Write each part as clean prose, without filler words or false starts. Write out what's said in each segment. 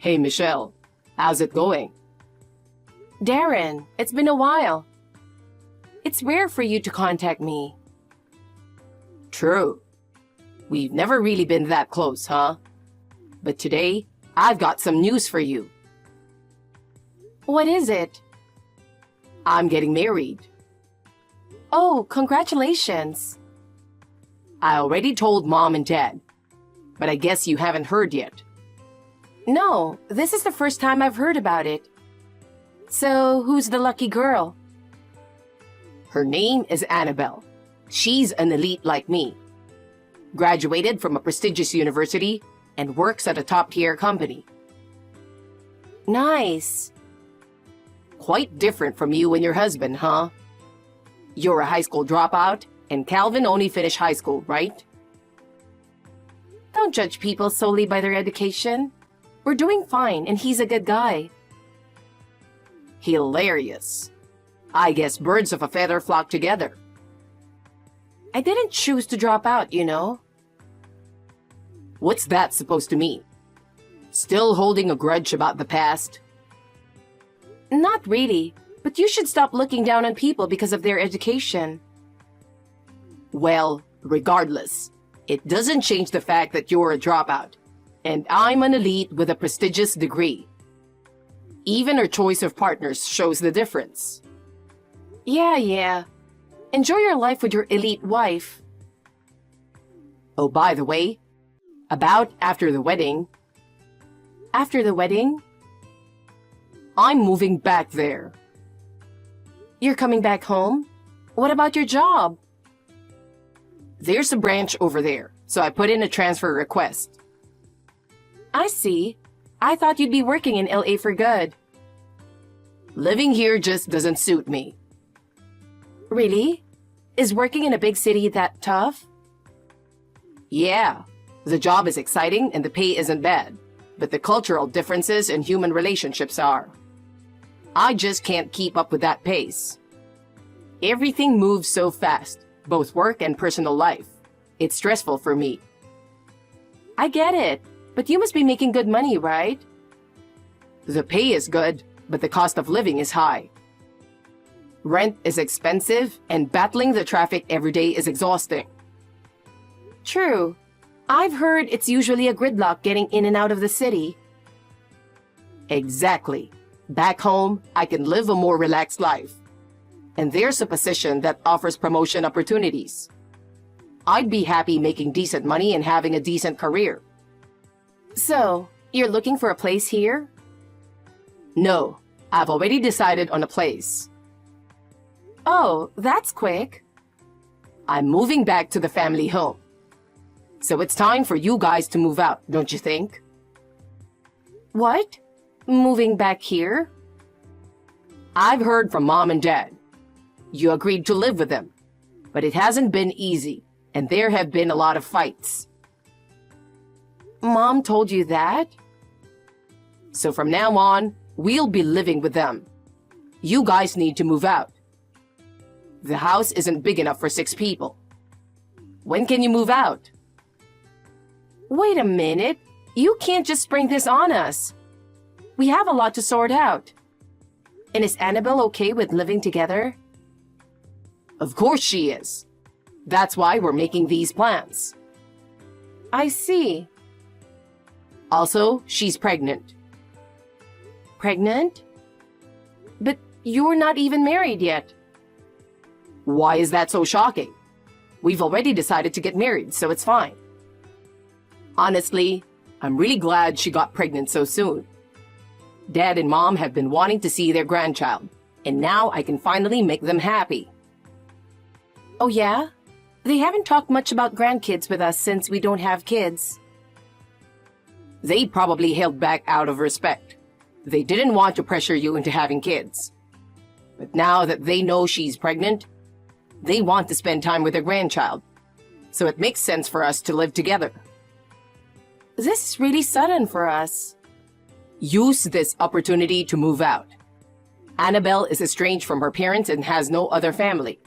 Hey Michelle, how's it going? Darren, it's been a while. It's rare for you to contact me. True. We've never really been that close, huh? But today, I've got some news for you. What is it? I'm getting married. Oh, congratulations. I already told Mom and Dad, but I guess you haven't heard yet. No, this is the first time I've heard about it. So, who's the lucky girl? Her name is Annabelle. She's an elite like me. Graduated from a prestigious university and works at a top-tier company. Nice. Quite different from you and your husband, huh? You're a high school dropout, and Calvin only finished high school, right? Don't judge people solely by their education. We're doing fine, and he's a good guy. Hilarious. I guess birds of a feather flock together. I didn't choose to drop out, you know. What's that supposed to mean? Still holding a grudge about the past? Not really, but you should stop looking down on people because of their education. Well, regardless, it doesn't change the fact that you're a dropout, and I'm an elite with a prestigious degree. Even our choice of partners shows the difference. Yeah. Enjoy your life with your elite wife. Oh, by the way, about after the wedding, After the wedding, I'm moving back there. you're coming back home? What about your job? There's a branch over there, so I put in a transfer request. I see. I thought you'd be working in LA for good. Living here just doesn't suit me. Really? Is working in a big city that tough? Yeah, the job is exciting and the pay isn't bad, but the cultural differences and human relationships are. I just can't keep up with that pace. Everything moves so fast, both work and personal life. It's stressful for me. I get it, but you must be making good money, right? The pay is good, but the cost of living is high. Rent is expensive, and battling the traffic every day is exhausting. True. I've heard it's usually a gridlock getting in and out of the city. Exactly. Back home, I can live a more relaxed life. And there's a position that offers promotion opportunities. I'd be happy making decent money and having a decent career. So, you're looking for a place here? No, I've already decided on a place. Oh, that's quick. I'm moving back to the family home. So it's time for you guys to move out, don't you think? What? Moving back here? I've heard from Mom and Dad. You agreed to live with them, but it hasn't been easy, and there have been a lot of fights. Mom told you that? So from now on, we'll be living with them. You guys need to move out. The house isn't big enough for 6 people. When can you move out? Wait a minute. You can't just spring this on us. We have a lot to sort out. And is Annabelle okay with living together? Of course she is. That's why we're making these plans. I see. Also, she's pregnant. Pregnant? But you're not even married yet. Why is that so shocking? We've already decided to get married, so it's fine. Honestly, I'm really glad she got pregnant so soon. Dad and Mom have been wanting to see their grandchild, and now I can finally make them happy. Oh yeah? They haven't talked much about grandkids with us since we don't have kids. They probably held back out of respect. They didn't want to pressure you into having kids. But now that they know she's pregnant, they want to spend time with their grandchild. So it makes sense for us to live together. This is really sudden for us. Use this opportunity to move out. Annabelle is estranged from her parents and has no other family.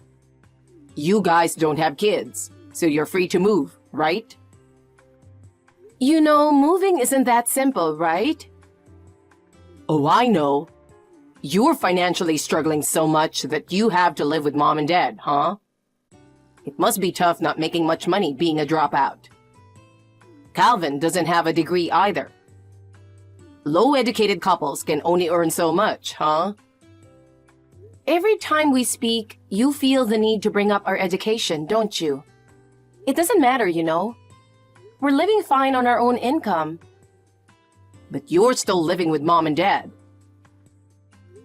You guys don't have kids, so you're free to move, right? You know, moving isn't that simple, right? Oh, I know. You're financially struggling so much that you have to live with mom and dad, huh? It must be tough not making much money being a dropout. Calvin doesn't have a degree either. Low-educated couples can only earn so much, huh? Every time we speak, you feel the need to bring up our education, don't you? It doesn't matter, you know. We're living fine on our own income. But you're still living with mom and dad.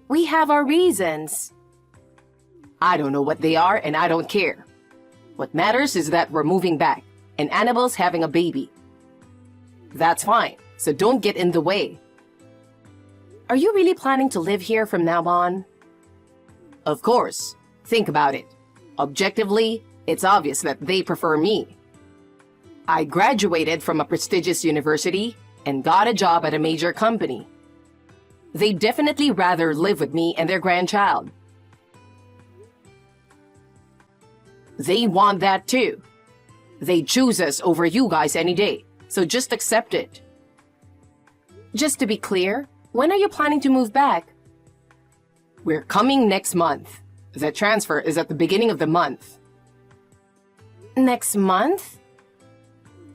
We have our reasons. I don't know what they are, and I don't care. What matters is that we're moving back, and Annabelle's having a baby. That's fine, so don't get in the way. Are you really planning to live here from now on? Of course. Think about it. Objectively, it's obvious that they prefer me. I graduated from a prestigious university and got a job at a major company. They'd definitely rather live with me and their grandchild. They want that too. They'd choose us over you guys any day, so just accept it. Just to be clear, when are you planning to move back? We're coming next month. The transfer is at the beginning of the month. Next month?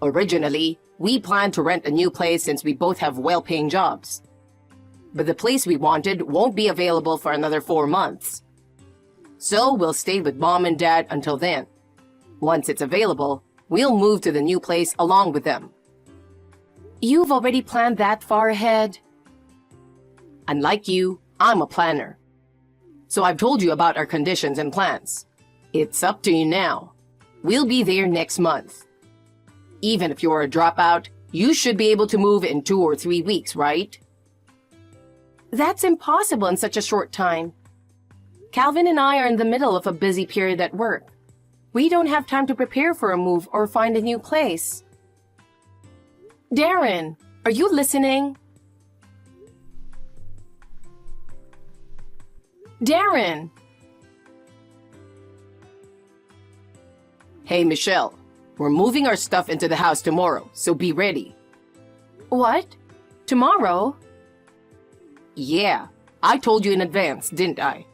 Originally, we planned to rent a new place since we both have well-paying jobs. But the place we wanted won't be available for another 4 months. So we'll stay with mom and dad until then. Once it's available, we'll move to the new place along with them. You've already planned that far ahead? Unlike you, I'm a planner. So I've told you about our conditions and plans. It's up to you now. We'll be there next month. Even if you're a dropout, you should be able to move in 2 or 3 weeks, right? That's impossible in such a short time. Calvin and I are in the middle of a busy period at work. We don't have time to prepare for a move or find a new place. Darren, are you listening? Darren! Hey, Michelle. We're moving our stuff into the house tomorrow, so be ready. What? Tomorrow? Yeah, I told you in advance, didn't I?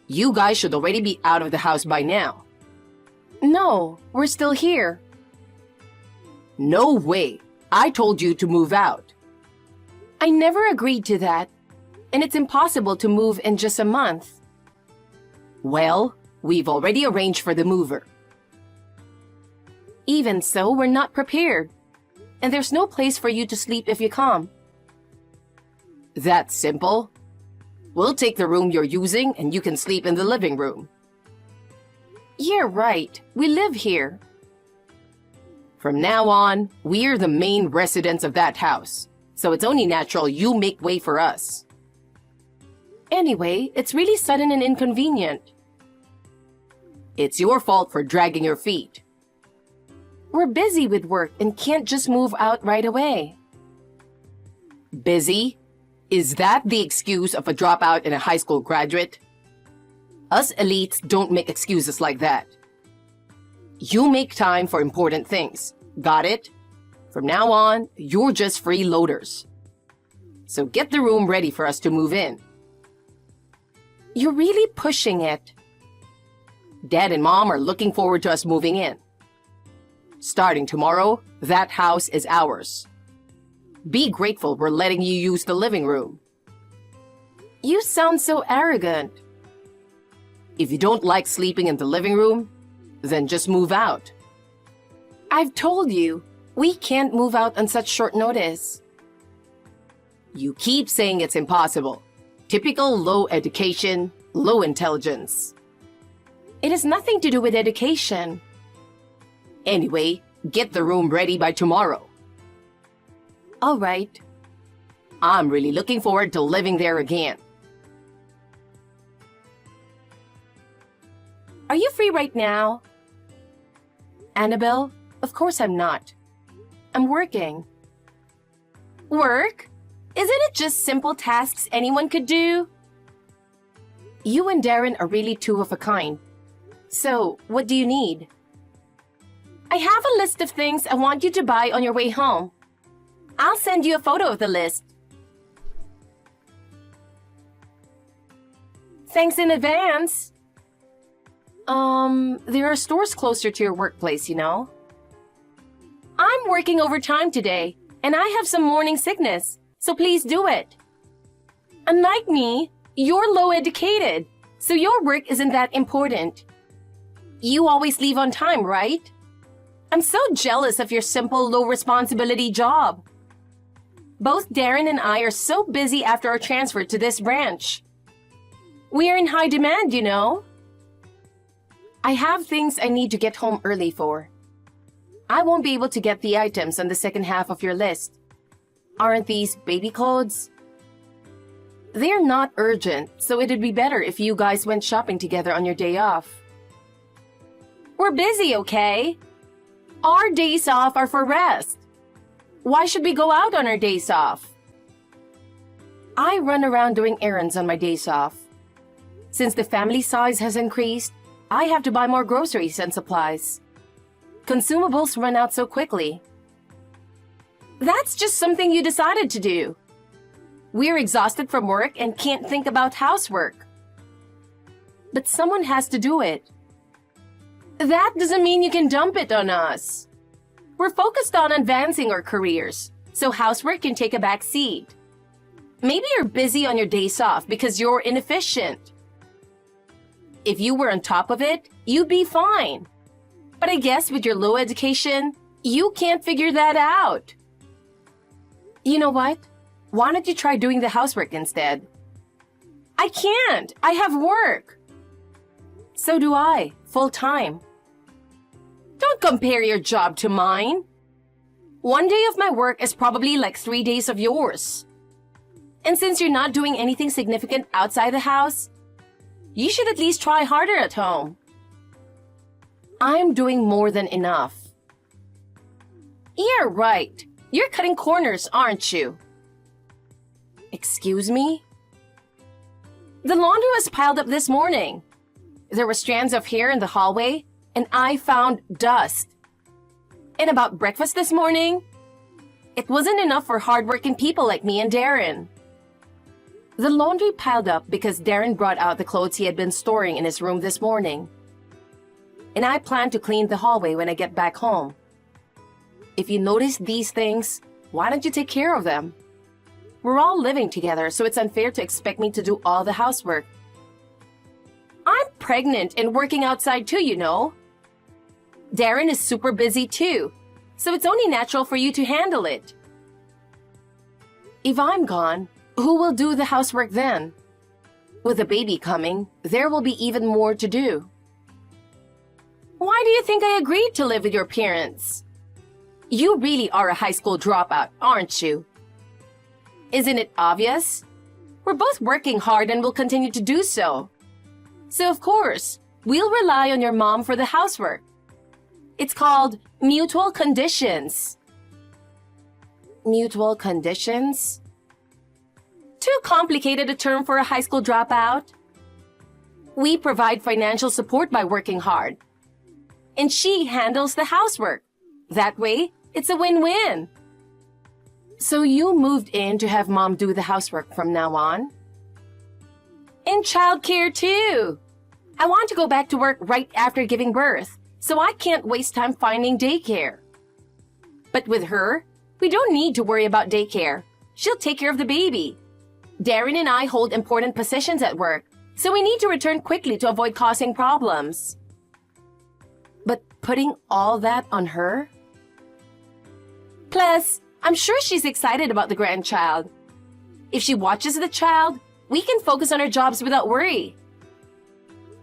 You guys should already be out of the house by now. No, we're still here. No way. I told you to move out. I never agreed to that, and it's impossible to move in just a month. Well, we've already arranged for the mover. Even so, we're not prepared, and there's no place for you to sleep if you come. That's simple. We'll take the room you're using and you can sleep in the living room. You're right. We live here. From now on, we're the main residents of that house, so it's only natural you make way for us. Anyway, it's really sudden and inconvenient. It's your fault for dragging your feet. We're busy with work and can't just move out right away. Busy? Is that the excuse of a dropout and a high school graduate? Us elites don't make excuses like that. You make time for important things. Got it? From now on, you're just freeloaders. So get the room ready for us to move in. You're really pushing it. Dad and Mom are looking forward to us moving in. Starting tomorrow, that house is ours. Be grateful we're letting you use the living room. You sound so arrogant. If you don't like sleeping in the living room, then just move out. I've told you, we can't move out on such short notice. You keep saying it's impossible. Typical low education, low intelligence. It has nothing to do with education. Anyway, get the room ready by tomorrow. All right. I'm really looking forward to living there again. Are you free right now? Annabelle, of course I'm not. I'm working. Work? Isn't it just simple tasks anyone could do? You and Darren are really two of a kind. So, what do you need? I have a list of things I want you to buy on your way home. I'll send you a photo of the list. Thanks in advance. There are stores closer to your workplace, you know. I'm working overtime today, and I have some morning sickness, so please do it. Unlike me, you're low educated, so your work isn't that important. You always leave on time, right? I'm so jealous of your simple, low responsibility job. Both Darren and I are so busy after our transfer to this branch. We are in high demand, you know. I have things I need to get home early for. I won't be able to get the items on the second half of your list. Aren't these baby clothes? They're not urgent, so it'd be better if you guys went shopping together on your day off. We're busy, okay? Our days off are for rest. Why should we go out on our days off? I run around doing errands on my days off. Since the family size has increased, I have to buy more groceries and supplies. Consumables run out so quickly. That's just something you decided to do. We're exhausted from work and can't think about housework. But someone has to do it. That doesn't mean you can dump it on us. We're focused on advancing our careers, so housework can take a back seat. Maybe you're busy on your days off because you're inefficient. If you were on top of it, you'd be fine. But I guess with your low education, you can't figure that out. You know what? Why don't you try doing the housework instead? I can't. I have work. So do I, full time. Don't compare your job to mine. One day of my work is probably like 3 days of yours. And since you're not doing anything significant outside the house, you should at least try harder at home. I'm doing more than enough. Yeah, right. You're cutting corners, aren't you? Excuse me? The laundry was piled up this morning. There were strands of hair in the hallway, and I found dust. And about breakfast this morning, it wasn't enough for hardworking people like me and Darren. The laundry piled up because Darren brought out the clothes he had been storing in his room this morning. And I plan to clean the hallway when I get back home. If you notice these things, why don't you take care of them? We're all living together, so it's unfair to expect me to do all the housework. I'm pregnant and working outside too, you know. Darren is super busy too, so it's only natural for you to handle it. If I'm gone, who will do the housework then? With a baby coming, there will be even more to do. Why do you think I agreed to live with your parents? You really are a high school dropout, aren't you? Isn't it obvious? We're both working hard and will continue to do so. So of course, we'll rely on your mom for the housework. It's called mutual conditions. Mutual conditions? Too complicated a term for a high school dropout. We provide financial support by working hard. And she handles the housework. That way, it's a win-win. So you moved in to have mom do the housework from now on? And childcare too. I want to go back to work right after giving birth, so I can't waste time finding daycare. But with her, we don't need to worry about daycare. She'll take care of the baby. Darren and I hold important positions at work, so we need to return quickly to avoid causing problems. But putting all that on her? Plus, I'm sure she's excited about the grandchild. If she watches the child, we can focus on our jobs without worry.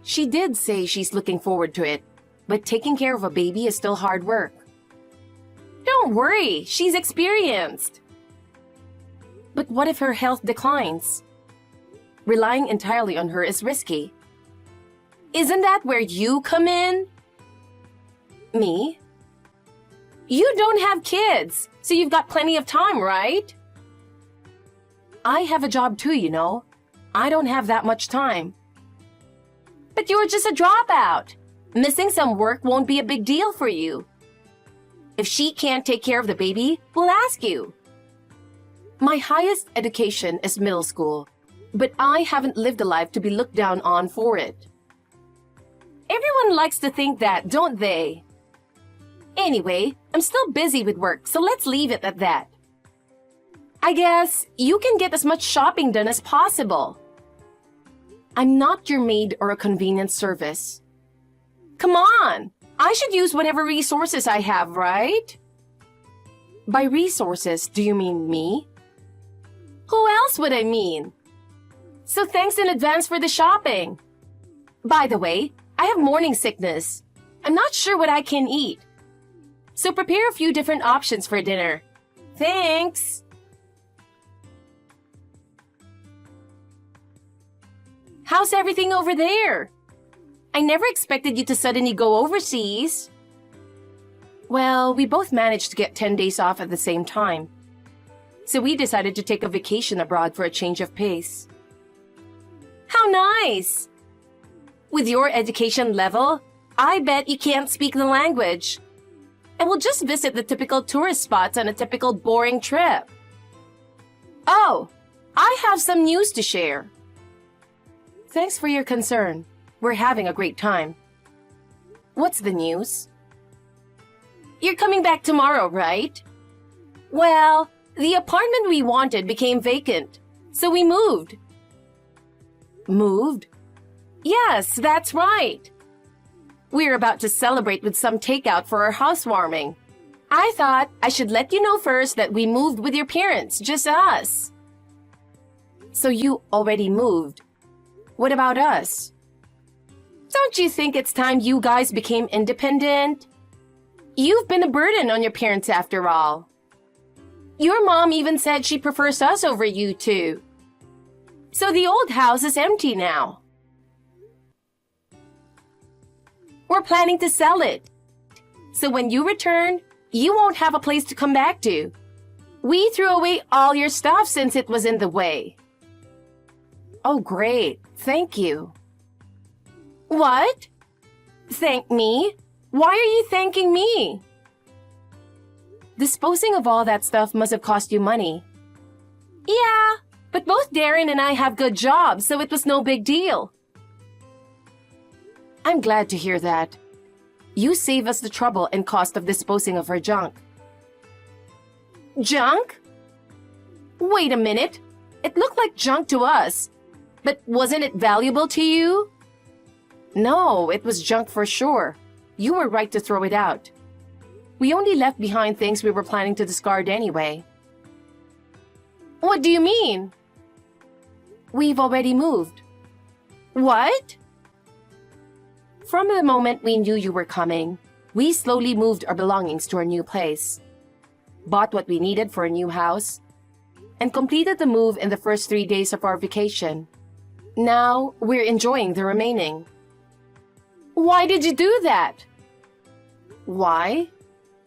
She did say she's looking forward to it, but taking care of a baby is still hard work. Don't worry, she's experienced. But what if her health declines? Relying entirely on her is risky. Isn't that where you come in? Me? You don't have kids, so you've got plenty of time, right? I have a job too, you know. I don't have that much time. But you're just a dropout. Missing some work won't be a big deal for you. If she can't take care of the baby, we'll ask you. My highest education is middle school, But I haven't lived a life to be looked down on for it. Everyone likes to think that, don't they? Anyway, I'm still busy with work, so let's leave it at that. I guess you can get as much shopping done as possible. I'm not your maid or a convenience service. Come on! I should use whatever resources I have, right? By resources, do you mean me? Who else would I mean? So thanks in advance for the shopping. By the way, I have morning sickness. I'm not sure what I can eat. So prepare a few different options for dinner. Thanks! How's everything over there? I never expected you to suddenly go overseas. Well, we both managed to get 10 days off at the same time. So we decided to take a vacation abroad for a change of pace. How nice! With your education level, I bet you can't speak the language. And we'll just visit the typical tourist spots on a typical boring trip. Oh, I have some news to share. Thanks for your concern. We're having a great time. What's the news? You're coming back tomorrow, right? Well, the apartment we wanted became vacant, so we moved. Moved? Yes, that's right. We're about to celebrate with some takeout for our housewarming. I thought I should let you know first that we moved with your parents, just us. So you already moved. What about us? Don't you think it's time you guys became independent? You've been a burden on your parents after all. Your mom even said she prefers us over you two. So the old house is empty now. We're planning to sell it. So when you return, you won't have a place to come back to. We threw away all your stuff since it was in the way. Oh, great. Thank you. What? Thank me? Why are you thanking me? Disposing of all that stuff must have cost you money. Yeah, but both Darren and I have good jobs, so it was no big deal. I'm glad to hear that. You save us the trouble and cost of disposing of our junk. Junk? Wait a minute. It looked like junk to us. But wasn't it valuable to you? No, it was junk for sure. You were right to throw it out. We only left behind things we were planning to discard anyway. What do you mean? We've already moved. What? From the moment we knew you were coming, we slowly moved our belongings to our new place, bought what we needed for a new house, and completed the move in the first 3 days of our vacation. Now, we're enjoying the remaining. Why did you do that? Why?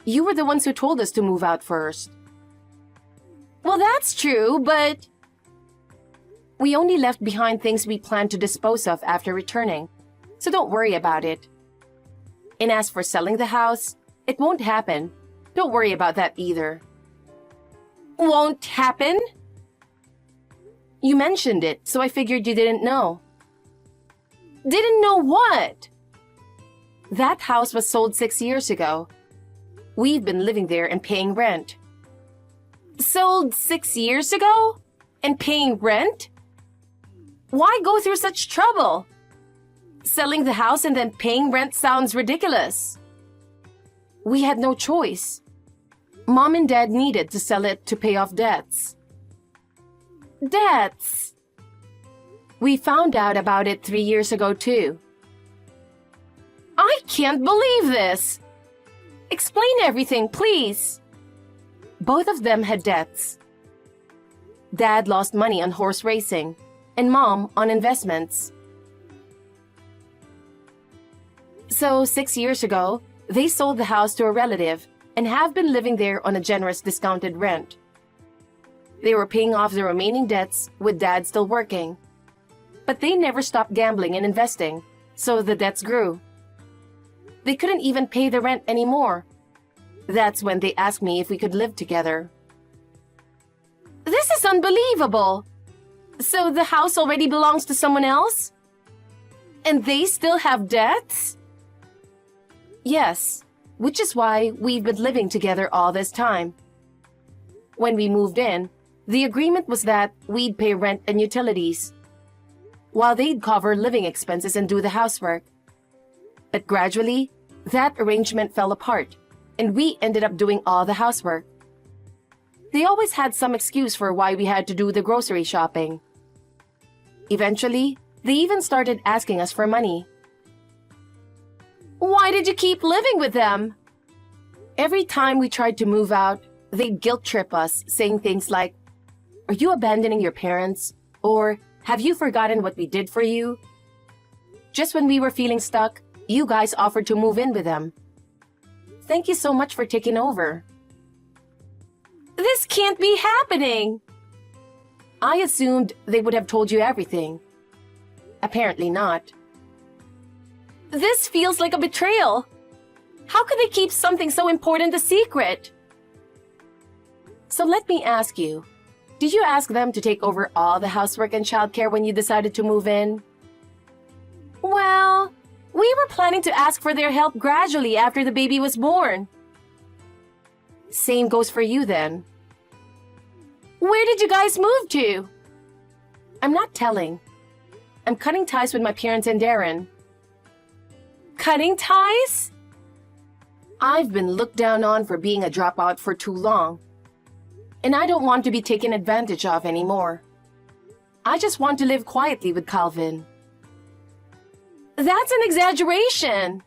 You were the ones who told us to move out first. Well, that's true, but... We only left behind things we planned to dispose of after returning, so don't worry about it. And as for selling the house, it won't happen. Don't worry about that either. Won't happen? You mentioned it, so I figured you didn't know. Didn't know what? That house was sold 6 years ago. We've been living there and paying rent. Sold 6 years ago? And paying rent? Why go through such trouble? Selling the house and then paying rent sounds ridiculous. We had no choice. Mom and Dad needed to sell it to pay off debts. Debts? We found out about it 3 years ago too. I can't believe this! Explain everything, please. Both of them had debts. Dad lost money on horse racing, and Mom on investments. So 6 years ago, they sold the house to a relative and have been living there on a generous discounted rent. They were paying off the remaining debts with Dad still working. But they never stopped gambling and investing, so the debts grew. They couldn't even pay the rent anymore. That's when they asked me if we could live together. This is unbelievable! So the house already belongs to someone else? And they still have debts? Yes, which is why we've been living together all this time. When we moved in, the agreement was that we'd pay rent and utilities, while they'd cover living expenses and do the housework. But gradually, that arrangement fell apart, and we ended up doing all the housework. They always had some excuse for why we had to do the grocery shopping. Eventually, they even started asking us for money. Why did you keep living with them? Every time we tried to move out, they'd guilt trip us, saying things like, "Are you abandoning your parents?" Or, "Have you forgotten what we did for you?" Just when we were feeling stuck, you guys offered to move in with them. Thank you so much for taking over. This can't be happening! I assumed they would have told you everything. Apparently not. This feels like a betrayal. How could they keep something so important a secret? So let me ask you, did you ask them to take over all the housework and childcare when you decided to move in? Well, we were planning to ask for their help gradually after the baby was born. Same goes for you then. Where did you guys move to? I'm not telling. I'm cutting ties with my parents and Darren. Cutting ties? I've been looked down on for being a dropout for too long. And I don't want to be taken advantage of anymore. I just want to live quietly with Calvin. That's an exaggeration!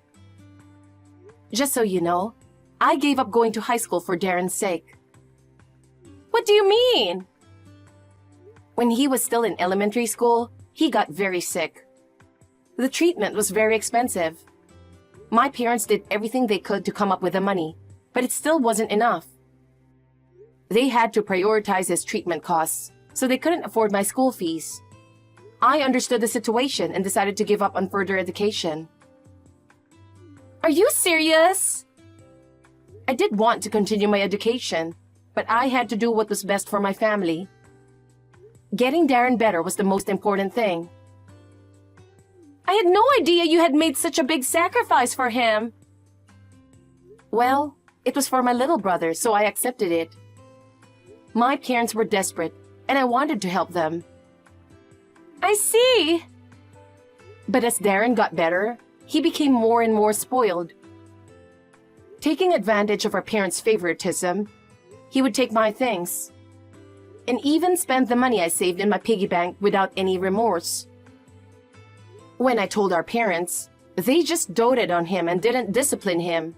Just so you know, I gave up going to high school for Darren's sake. What do you mean? When he was still in elementary school, he got very sick. The treatment was very expensive. My parents did everything they could to come up with the money, but it still wasn't enough. They had to prioritize his treatment costs, so they couldn't afford my school fees. I understood the situation and decided to give up on further education. Are you serious? I did want to continue my education, but I had to do what was best for my family. Getting Darren better was the most important thing. I had no idea you had made such a big sacrifice for him. Well, it was for my little brother, so I accepted it. My parents were desperate, and I wanted to help them. I see. But as Darren got better, he became more and more spoiled. Taking advantage of our parents' favoritism, he would take my things, and even spend the money I saved in my piggy bank without any remorse. When I told our parents, they just doted on him and didn't discipline him.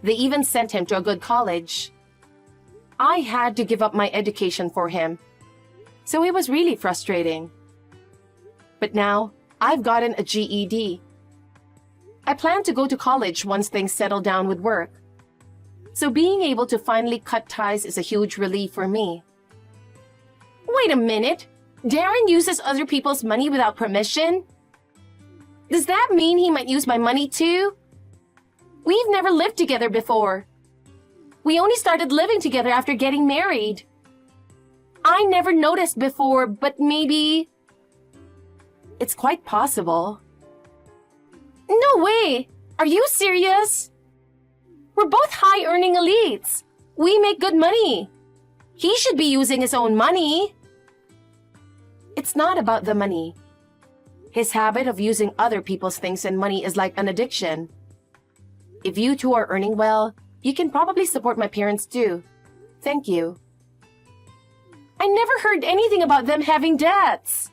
They even sent him to a good college. I had to give up my education for him, so it was really frustrating. But now, I've gotten a GED. I plan to go to college once things settle down with work. So being able to finally cut ties is a huge relief for me. Wait a minute! Darren uses other people's money without permission? Does that mean he might use my money too? We've never lived together before. We only started living together after getting married. I never noticed before, but maybe... It's quite possible. No way! Are you serious? We're both high-earning elites. We make good money. He should be using his own money. It's not about the money. His habit of using other people's things and money is like an addiction. If you two are earning well, you can probably support my parents too. Thank you. I never heard anything about them having debts.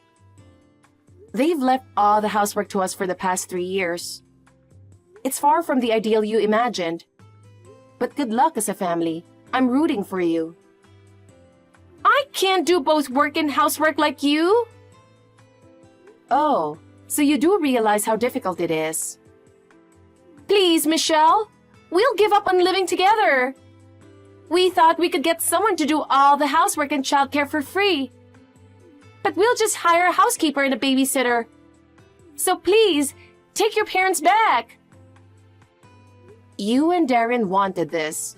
They've left all the housework to us for the past 3 years. It's far from the ideal you imagined. But good luck as a family. I'm rooting for you. I can't do both work and housework like you. Oh, so you do realize how difficult it is. Please, Michelle. We'll give up on living together. We thought we could get someone to do all the housework and childcare for free. But we'll just hire a housekeeper and a babysitter. So please, take your parents back. You and Darren wanted this.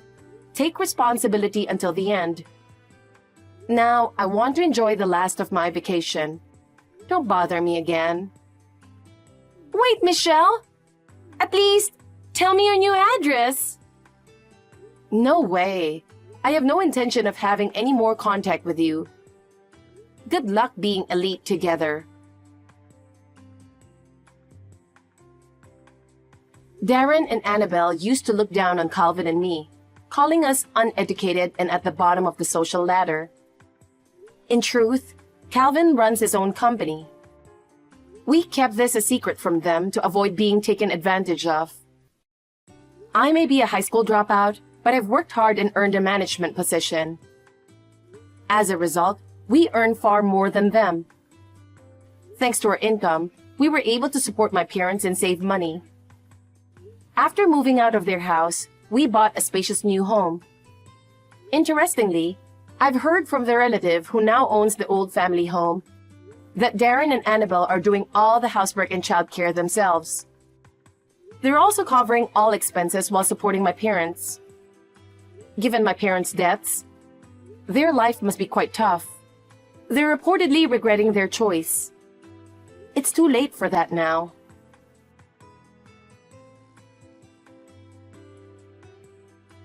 Take responsibility until the end. Now, I want to enjoy the last of my vacation. Don't bother me again. Wait, Michelle! At least, tell me your new address. No way. I have no intention of having any more contact with you. Good luck being elite together. Darren and Annabelle used to look down on Calvin and me, calling us uneducated and at the bottom of the social ladder. In truth, Calvin runs his own company. We kept this a secret from them to avoid being taken advantage of. I may be a high school dropout, but I've worked hard and earned a management position. As a result, we earn far more than them. Thanks to our income, we were able to support my parents and save money. After moving out of their house, we bought a spacious new home. Interestingly, I've heard from the relative who now owns the old family home that Darren and Annabelle are doing all the housework and childcare themselves. They're also covering all expenses while supporting my parents. Given my parents' deaths, their life must be quite tough. They're reportedly regretting their choice. It's too late for that now.